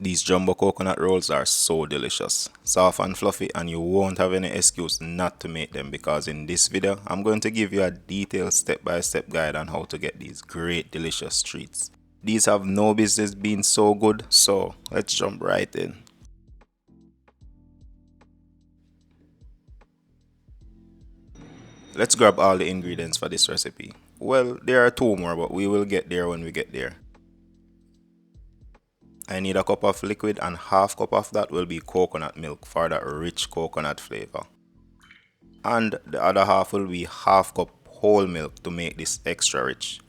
These jumbo coconut rolls are so delicious, soft and fluffy, and you won't have any excuse not to make them, because in this video I'm going to give you a detailed step-by-step guide on how to get these great delicious treats. These have no business being so good, so let's jump right in. Let's grab all the ingredients for this recipe. Well, there are two more, but we will get there when we get there. I need a cup of liquid, and half cup of that will be coconut milk for that rich coconut flavor. And the other half will be half cup whole milk to make this extra rich.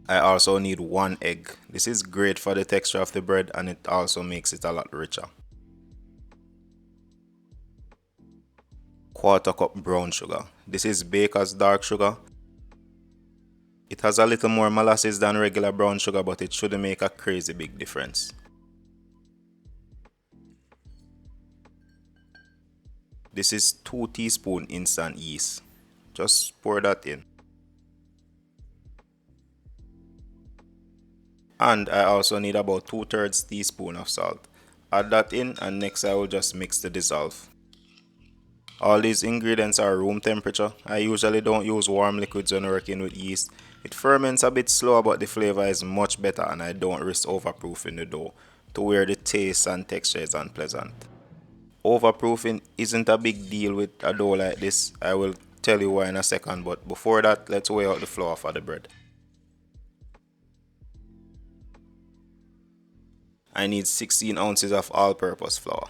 I also need 1 egg. This is great for the texture of the bread, and it also makes it a lot richer. 1/4 cup brown sugar. This is Baker's dark sugar. It has a little more molasses than regular brown sugar, but it shouldn't make a crazy big difference. This is 2 teaspoons instant yeast. Just pour that in. And I also need about 2/3 teaspoon of salt. Add that in, and next I will just mix the dissolve. All these ingredients are room temperature. I usually don't use warm liquids when working with yeast. It ferments a bit slower, but the flavor is much better, and I don't risk overproofing the dough to where the taste and texture is unpleasant. Overproofing isn't a big deal with a dough like this. I will tell you why in a second, but before that, let's weigh out the flour for the bread. I need 16 ounces of all-purpose flour.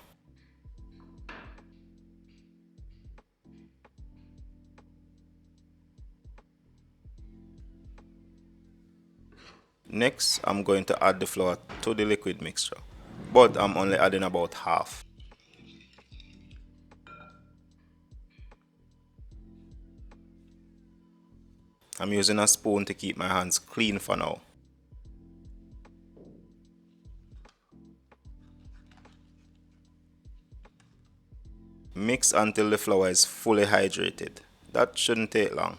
Next, I'm going to add the flour to the liquid mixture, but I'm only adding about half. I'm using a spoon to keep my hands clean for now. Mix until the flour is fully hydrated. That shouldn't take long.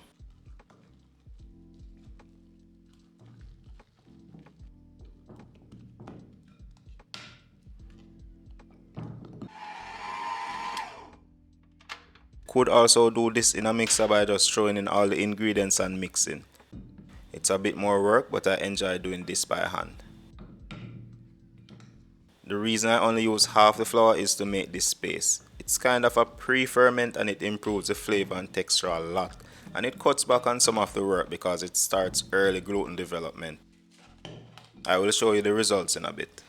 Could also do this in a mixer by just throwing in all the ingredients and mixing. It's a bit more work, but I enjoy doing this by hand. The reason I only use half the flour is to make this paste. It's kind of a pre-ferment, and it improves the flavor and texture a lot. And it cuts back on some of the work because it starts early gluten development. I will show you the results in a bit.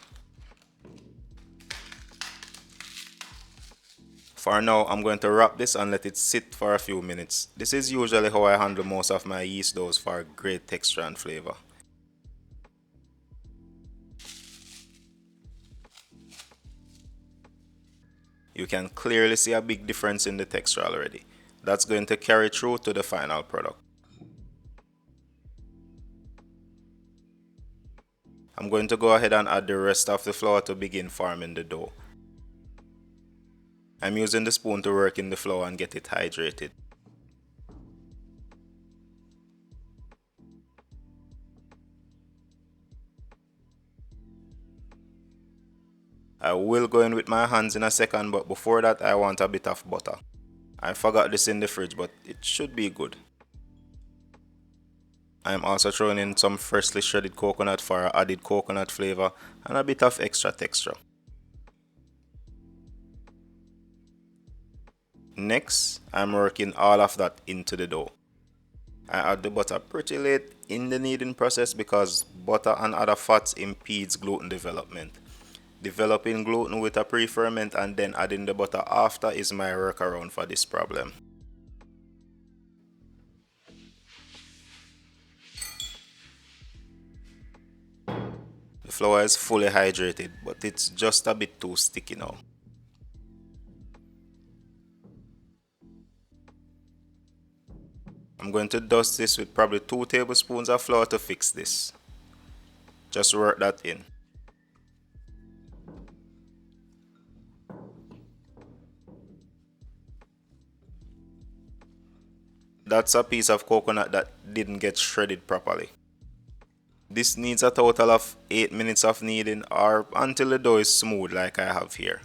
For now, I'm going to wrap this and let it sit for a few minutes. This is usually how I handle most of my yeast doughs for great texture and flavor. You can clearly see a big difference in the texture already. That's going to carry through to the final product. I'm going to go ahead and add the rest of the flour to begin forming the dough. I'm using the spoon to work in the flour and get it hydrated. I will go in with my hands in a second, but before that I want a bit of butter. I forgot this in the fridge, but it should be good. I am also throwing in some freshly shredded coconut for added coconut flavor and a bit of extra texture. Next, I'm working all of that into the dough. I add the butter pretty late in the kneading process because butter and other fats impedes gluten development. Developing gluten with a pre-ferment and then adding the butter after is my workaround for this problem. The flour is fully hydrated, but it's just a bit too sticky now. I'm going to dust this with probably 2 tablespoons of flour to fix this. Just work that in. That's a piece of coconut that didn't get shredded properly. This needs a total of 8 minutes of kneading or until the dough is smooth like I have here.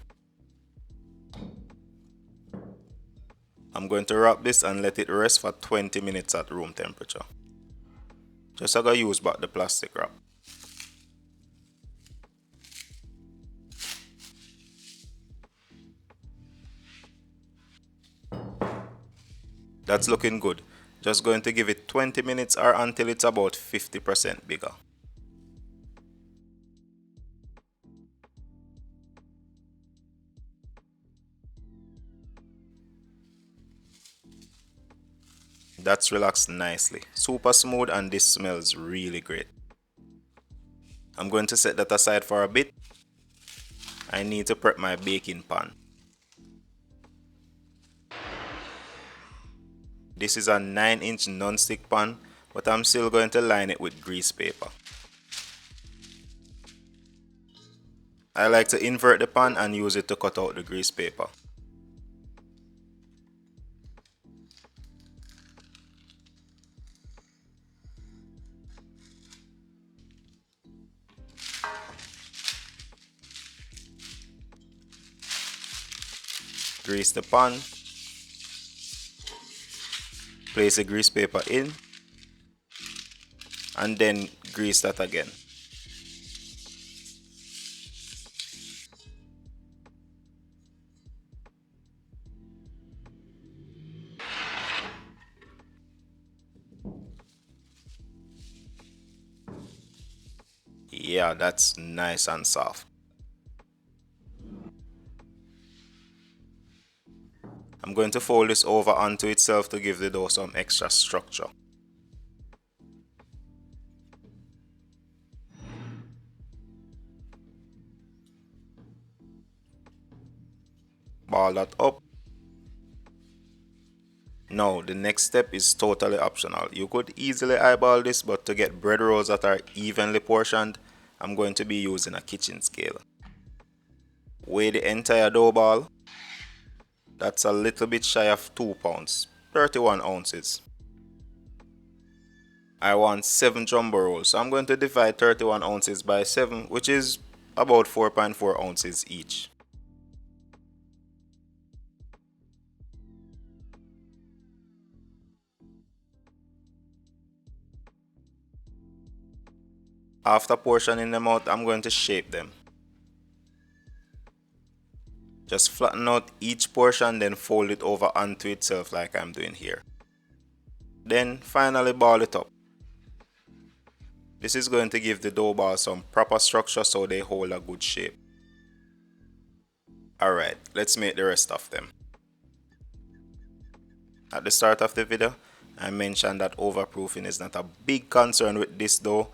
I'm going to wrap this and let it rest for 20 minutes at room temperature. Just I gotta use back the plastic wrap. That's looking good. Just going to give it 20 minutes or until it's about 50% bigger. That's relaxed nicely. Super smooth, and this smells really great. I'm going to set that aside for a bit. I need to prep my baking pan. This is a 9-inch non-stick pan, but I'm still going to line it with grease paper. I like to invert the pan and use it to cut out the grease paper. Grease the pan. Place the grease paper in. And then grease that again. Yeah, that's nice and soft. I'm going to fold this over onto itself to give the dough some extra structure. Ball that up. Now, the next step is totally optional. You could easily eyeball this, but to get bread rolls that are evenly portioned, I'm going to be using a kitchen scale. Weigh the entire dough ball. That's a little bit shy of 2 pounds, 31 ounces. I want 7 jumbo rolls, so I'm going to divide 31 ounces by 7, which is about 4.4 ounces each. After portioning them out, I'm going to shape them. Just flatten out each portion, then fold it over onto itself like I'm doing here. Then finally ball it up. This is going to give the dough ball some proper structure so they hold a good shape. Alright, let's make the rest of them. At the start of the video, I mentioned that overproofing is not a big concern with this dough.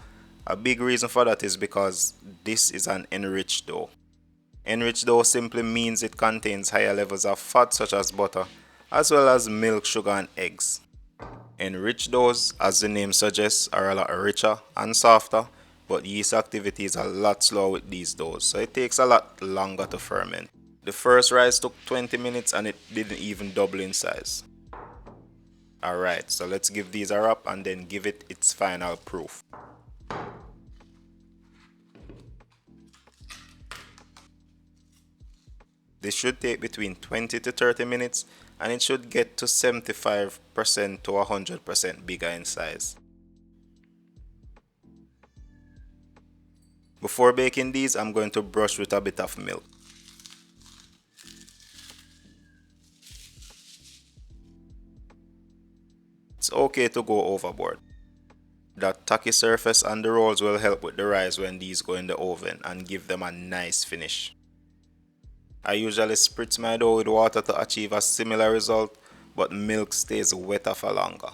A big reason for that is because this is an enriched dough. Enriched dough simply means it contains higher levels of fat such as butter, as well as milk, sugar and eggs. Enriched doughs, as the name suggests, are a lot richer and softer, but yeast activity is a lot slower with these doughs, so it takes a lot longer to ferment. The first rise took 20 minutes and it didn't even double in size. Alright, so let's give these a wrap and then give it its final proof. This should take between 20 to 30 minutes and it should get to 75% to 100% bigger in size. Before baking these, I'm going to brush with a bit of milk. It's okay to go overboard. That tacky surface on the rolls will help with the rise when these go in the oven and give them a nice finish. I usually spritz my dough with water to achieve a similar result, but milk stays wetter for longer.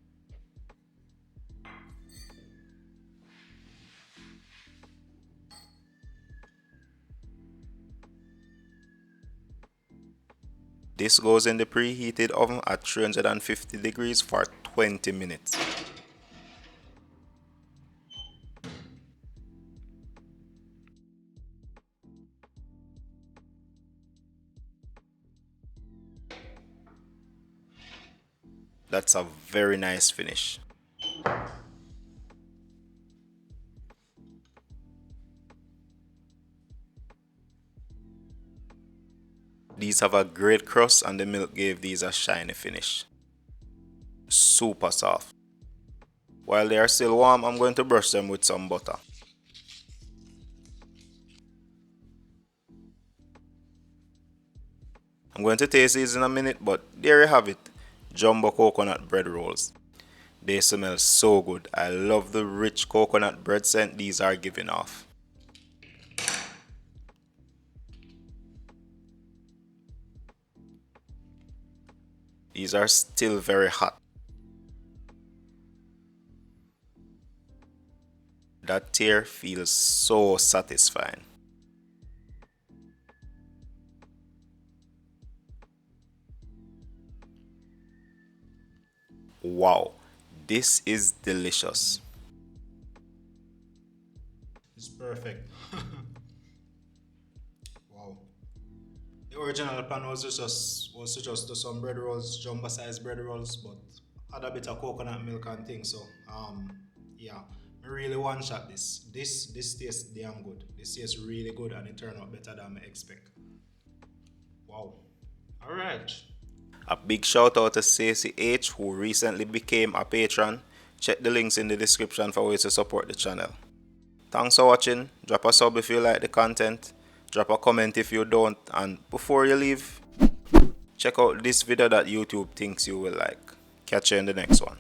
This goes in the preheated oven at 350 degrees for 20 minutes. That's a very nice finish. These have a great crust and the milk gave these a shiny finish. Super soft. While they are still warm, I'm going to brush them with some butter. I'm going to taste these in a minute, but there you have it. Jumbo coconut bread rolls. They smell so good. I love the rich coconut bread scent these are giving off. These are still very hot. That tear feels so satisfying. Wow, this is delicious. It's perfect. Wow. The original plan was to just do some bread rolls, jumbo sized bread rolls, but had a bit of coconut milk and things. So yeah, I really one shot this. This tastes damn good. This tastes really good and it turned out better than I expect. Wow. All right. A big shout out to Stacey H, who recently became a patron. Check the links in the description for ways to support the channel. Thanks for watching. Drop a sub if you like the content. Drop a comment if you don't. And before you leave, check out this video that YouTube thinks you will like. Catch you in the next one.